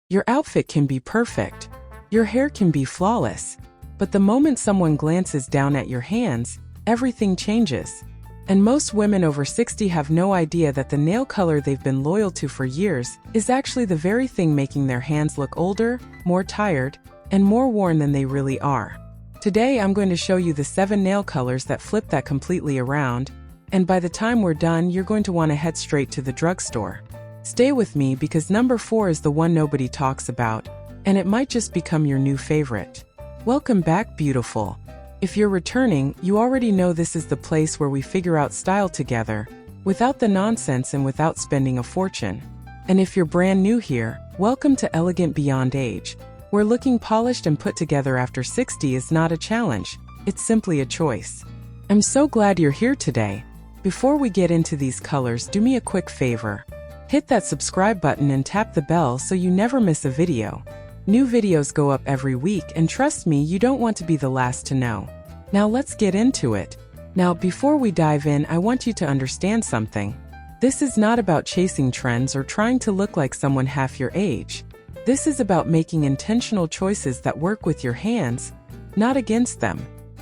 Your outfit can be perfect. Your hair can be flawless. But the moment someone glances down at your hands, everything changes. And most women over 60 have no idea that the nail color they've been loyal to for years is actually the very thing making their hands look older, more tired, and more worn than they really are. Today I'm going to show you the 7 nail colors that flip that completely around, and by the time we're done, you're going to want to head straight to the drugstore. Stay with me because number 4 is the one nobody talks about, and it might just become your new favorite. Welcome back, beautiful. If you're returning, you already know this is the place where we figure out style together, without the nonsense and without spending a fortune. And if you're brand new here, welcome to Elegant Beyond Age, where looking polished and put together after 60 is not a challenge, it's simply a choice. I'm so glad you're here today. Before we get into these colors, do me a quick favor. Hit that subscribe button and tap the bell so you never miss a video. New videos go up every week, and trust me, you don't want to be the last to know. Now let's get into it. Now, before we dive in, I want you to understand something. This is not about chasing trends or trying to look like someone half your age. This is about making intentional choices that work with your hands, not against them.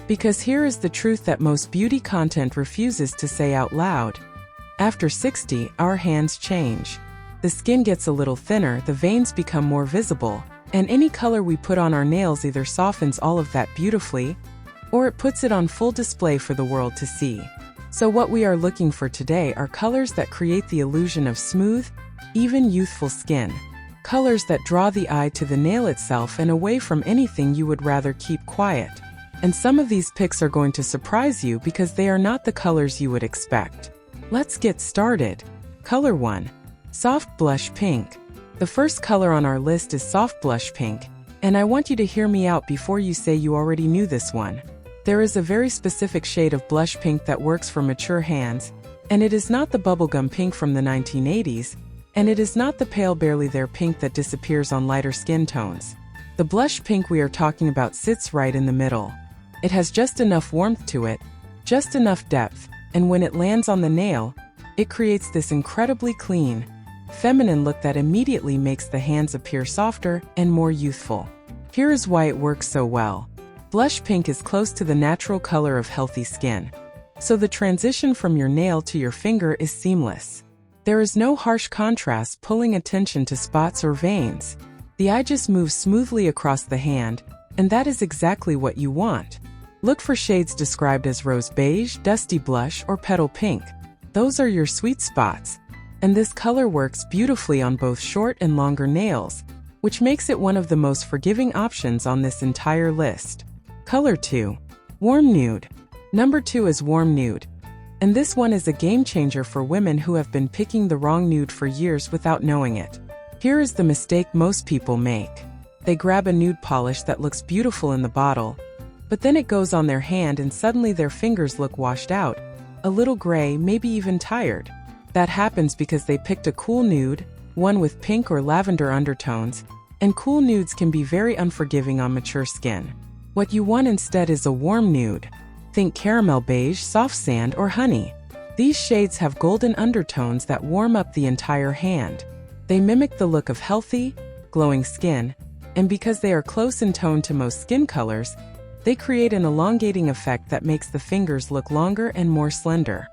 Because here is the truth that most beauty content refuses to say out loud. After 60, our hands change. The skin gets a little thinner, the veins become more visible, and any color we put on our nails either softens all of that beautifully, or it puts it on full display for the world to see. So what we are looking for today are colors that create the illusion of smooth, even youthful skin. Colors that draw the eye to the nail itself and away from anything you would rather keep quiet. And some of these picks are going to surprise you because they are not the colors you would expect. Let's get started. Color 1. Soft Blush Pink. The first color on our list is Soft Blush Pink, and I want you to hear me out before you say you already knew this one. There is a very specific shade of blush pink that works for mature hands, and it is not the bubblegum pink from the 1980s, and it is not the pale barely there pink that disappears on lighter skin tones. The blush pink we are talking about sits right in the middle. It has just enough warmth to it, just enough depth, and when it lands on the nail, it creates this incredibly clean, feminine look that immediately makes the hands appear softer and more youthful. Here is why it works so well. Blush pink is close to the natural color of healthy skin, so the transition from your nail to your finger is seamless. There is no harsh contrast pulling attention to spots or veins. The eye just moves smoothly across the hand, and that is exactly what you want. Look for shades described as rose beige, dusty blush, or petal pink. Those are your sweet spots. And this color works beautifully on both short and longer nails, which makes it one of the most forgiving options on this entire list. Color 2. Warm Nude. Number 2 is Warm Nude. And this one is a game changer for women who have been picking the wrong nude for years without knowing it. Here is the mistake most people make. They grab a nude polish that looks beautiful in the bottle, but then it goes on their hand and suddenly their fingers look washed out, a little gray, maybe even tired. That happens because they picked a cool nude, one with pink or lavender undertones, and cool nudes can be very unforgiving on mature skin. What you want instead is a warm nude. Think caramel beige, soft sand, or honey. These shades have golden undertones that warm up the entire hand. They mimic the look of healthy, glowing skin, and because they are close in tone to most skin colors, they create an elongating effect that makes the fingers look longer and more slender.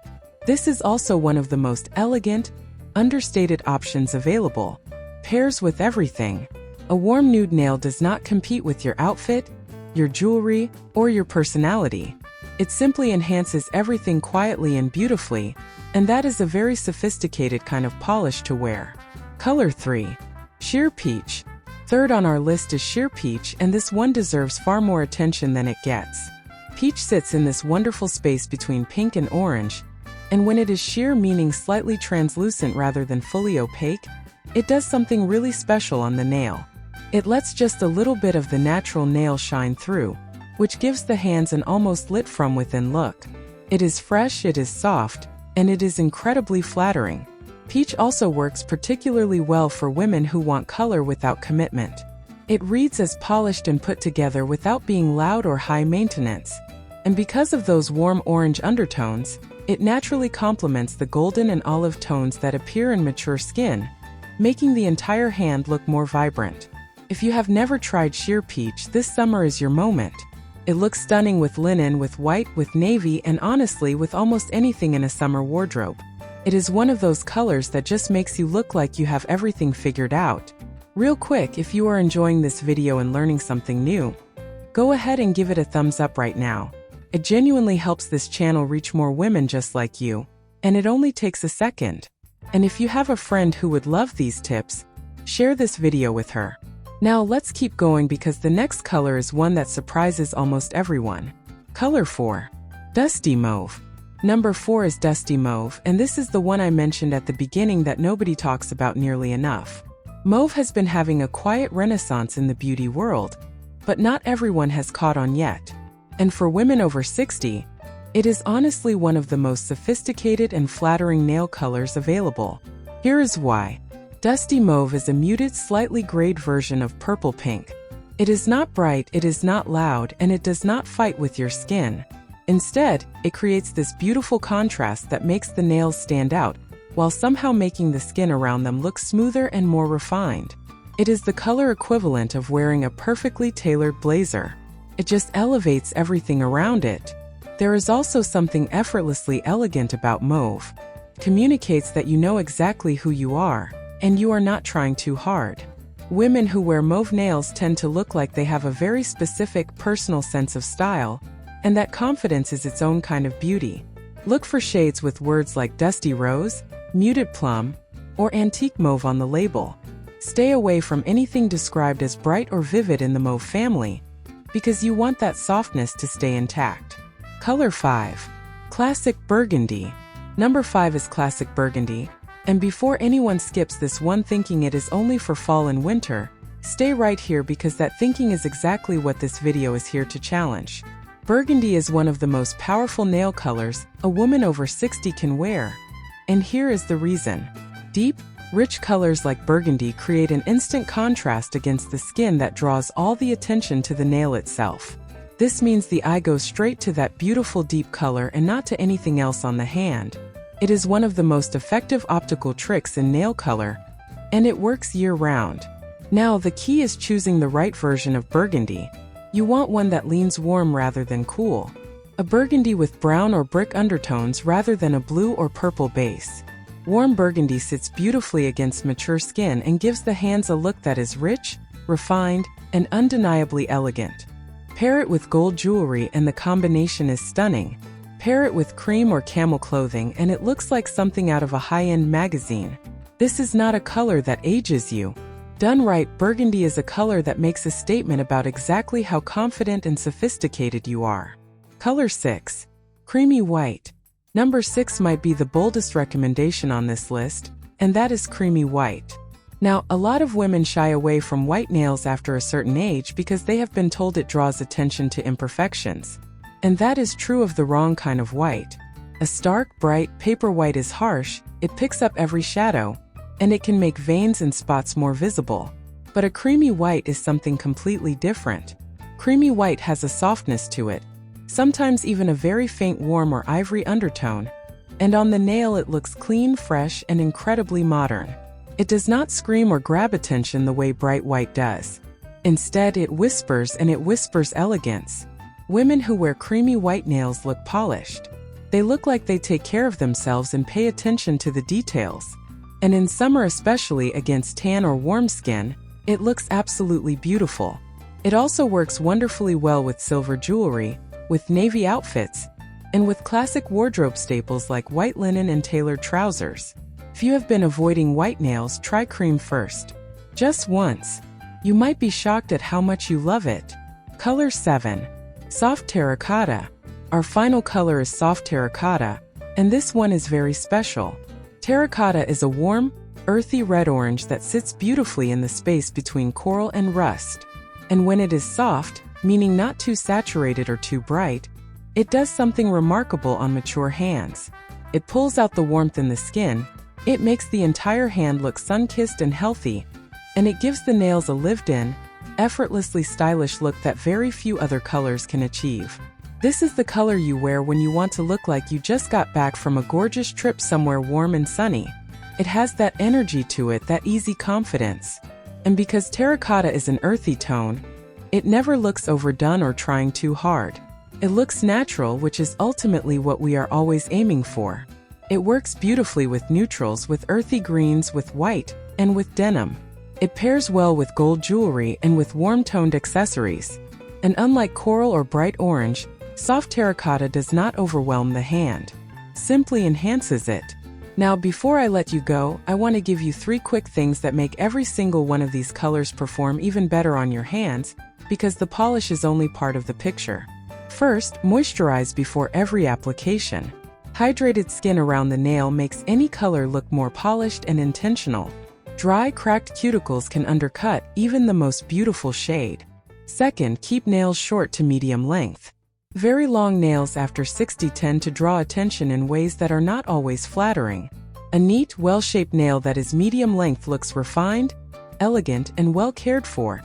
This is also one of the most elegant, understated options available. Pairs with everything. A warm nude nail does not compete with your outfit, your jewelry, or your personality. It simply enhances everything quietly and beautifully, and that is a very sophisticated kind of polish to wear. Color 3. Sheer Peach. Third on our list is Sheer Peach, and this one deserves far more attention than it gets. Peach sits in this wonderful space between pink and orange, and when it is sheer, meaning slightly translucent rather than fully opaque, it does something really special on the nail. It lets just a little bit of the natural nail shine through, which gives the hands an almost lit from within look. It is fresh, it is soft, and it is incredibly flattering. Peach also works particularly well for women who want color without commitment. It reads as polished and put together without being loud or high maintenance. And because of those warm orange undertones, it naturally complements the golden and olive tones that appear in mature skin, making the entire hand look more vibrant. If you have never tried sheer peach, this summer is your moment. It looks stunning with linen, with white, with navy, and honestly with almost anything in a summer wardrobe. It is one of those colors that just makes you look like you have everything figured out. Real quick, if you are enjoying this video and learning something new, go ahead and give it a thumbs up right now. It genuinely helps this channel reach more women just like you, and it only takes a second. And if you have a friend who would love these tips, share this video with her. Now let's keep going because the next color is one that surprises almost everyone. Color 4. Dusty Mauve. Number 4 is Dusty Mauve, and this is the one I mentioned at the beginning that nobody talks about nearly enough. Mauve has been having a quiet renaissance in the beauty world, but not everyone has caught on yet. And for women over 60, it is honestly one of the most sophisticated and flattering nail colors available. Here is why. Dusty Mauve is a muted, slightly grayed version of purple pink. It is not bright, it is not loud, and it does not fight with your skin. Instead, it creates this beautiful contrast that makes the nails stand out, while somehow making the skin around them look smoother and more refined. It is the color equivalent of wearing a perfectly tailored blazer. It just elevates everything around it. There is also something effortlessly elegant about mauve. It communicates that you know exactly who you are, and you are not trying too hard. Women who wear mauve nails tend to look like they have a very specific personal sense of style, and that confidence is its own kind of beauty. Look for shades with words like dusty rose, muted plum, or antique mauve on the label. Stay away from anything described as bright or vivid in the mauve family, because you want that softness to stay intact. Color 5. Classic Burgundy. Number 5 is Classic Burgundy. And before anyone skips this one thinking it is only for fall and winter, stay right here because that thinking is exactly what this video is here to challenge. Burgundy is one of the most powerful nail colors a woman over 60 can wear. And here is the reason. Deep, rich colors like burgundy create an instant contrast against the skin that draws all the attention to the nail itself. This means the eye goes straight to that beautiful deep color and not to anything else on the hand. It is one of the most effective optical tricks in nail color, and it works year-round. Now, the key is choosing the right version of burgundy. You want one that leans warm rather than cool. A burgundy with brown or brick undertones rather than a blue or purple base. Warm burgundy sits beautifully against mature skin and gives the hands a look that is rich, refined, and undeniably elegant. Pair it with gold jewelry and the combination is stunning. Pair it with cream or camel clothing and it looks like something out of a high-end magazine. This is not a color that ages you. Done right, burgundy is a color that makes a statement about exactly how confident and sophisticated you are. Color 6. Creamy White. Number 6 might be the boldest recommendation on this list, and that is creamy white. Now, a lot of women shy away from white nails after a certain age because they have been told it draws attention to imperfections. And that is true of the wrong kind of white. A stark, bright, paper white is harsh, it picks up every shadow, and it can make veins and spots more visible. But a creamy white is something completely different. Creamy white has a softness to it, sometimes even a very faint warm or ivory undertone, and on the nail it looks clean, fresh, and incredibly modern. It does not scream or grab attention the way bright white does. Instead, it whispers, and it whispers elegance. Women who wear creamy white nails look polished. They look like they take care of themselves and pay attention to the details. And in summer, especially against tan or warm skin, it looks absolutely beautiful. It also works wonderfully well with silver jewelry, with navy outfits, and with classic wardrobe staples like white linen and tailored trousers. If you have been avoiding white nails, try cream first. Just once. You might be shocked at how much you love it. Color 7. Soft Terracotta. Our final color is Soft Terracotta, and this one is very special. Terracotta is a warm, earthy red-orange that sits beautifully in the space between coral and rust. And when it is soft, meaning not too saturated or too bright, it does something remarkable on mature hands. It pulls out the warmth in the skin, it makes the entire hand look sun-kissed and healthy, and it gives the nails a lived-in, effortlessly stylish look that very few other colors can achieve. This is the color you wear when you want to look like you just got back from a gorgeous trip somewhere warm and sunny. It has that energy to it, that easy confidence. And because terracotta is an earthy tone, it never looks overdone or trying too hard. It looks natural, which is ultimately what we are always aiming for. It works beautifully with neutrals, with earthy greens, with white, and with denim. It pairs well with gold jewelry and with warm-toned accessories. And unlike coral or bright orange, soft terracotta does not overwhelm the hand. Simply enhances it. Now, before I let you go, I want to give you 3 quick things that make every single one of these colors perform even better on your hands, because the polish is only part of the picture. First, moisturize before every application. Hydrated skin around the nail makes any color look more polished and intentional. Dry, cracked cuticles can undercut even the most beautiful shade. Second, keep nails short to medium length. Very long nails after 60 tend to draw attention in ways that are not always flattering. A neat, well-shaped nail that is medium length looks refined, elegant, and well cared for,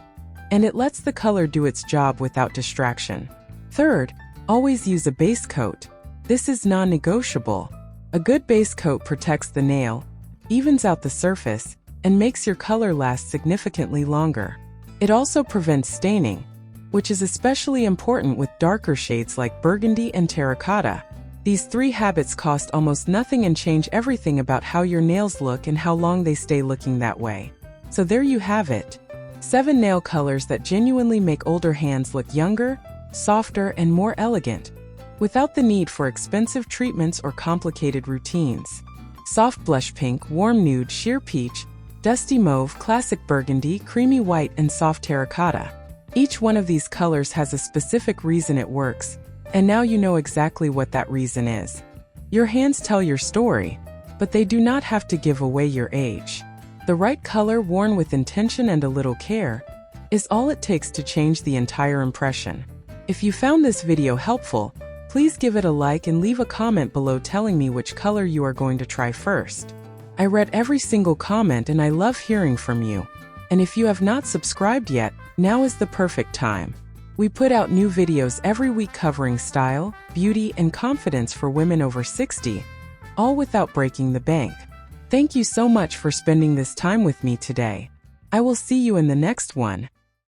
and it lets the color do its job without distraction. Third, always use a base coat. This is non-negotiable. A good base coat protects the nail, evens out the surface, and makes your color last significantly longer. It also prevents staining, which is especially important with darker shades like burgundy and terracotta. These 3 habits cost almost nothing and change everything about how your nails look and how long they stay looking that way. So there you have it. 7 nail colors that genuinely make older hands look younger, softer, and more elegant, without the need for expensive treatments or complicated routines. Soft blush pink, warm nude, sheer peach, dusty mauve, classic burgundy, creamy white, and soft terracotta. Each one of these colors has a specific reason it works, and now you know exactly what that reason is. Your hands tell your story, but they do not have to give away your age. The right color, worn with intention and a little care, is all it takes to change the entire impression. If you found this video helpful, please give it a like and leave a comment below telling me which color you are going to try first. I read every single comment and I love hearing from you. And if you have not subscribed yet, now is the perfect time. We put out new videos every week covering style, beauty, and confidence for women over 60, all without breaking the bank. Thank you so much for spending this time with me today. I will see you in the next one.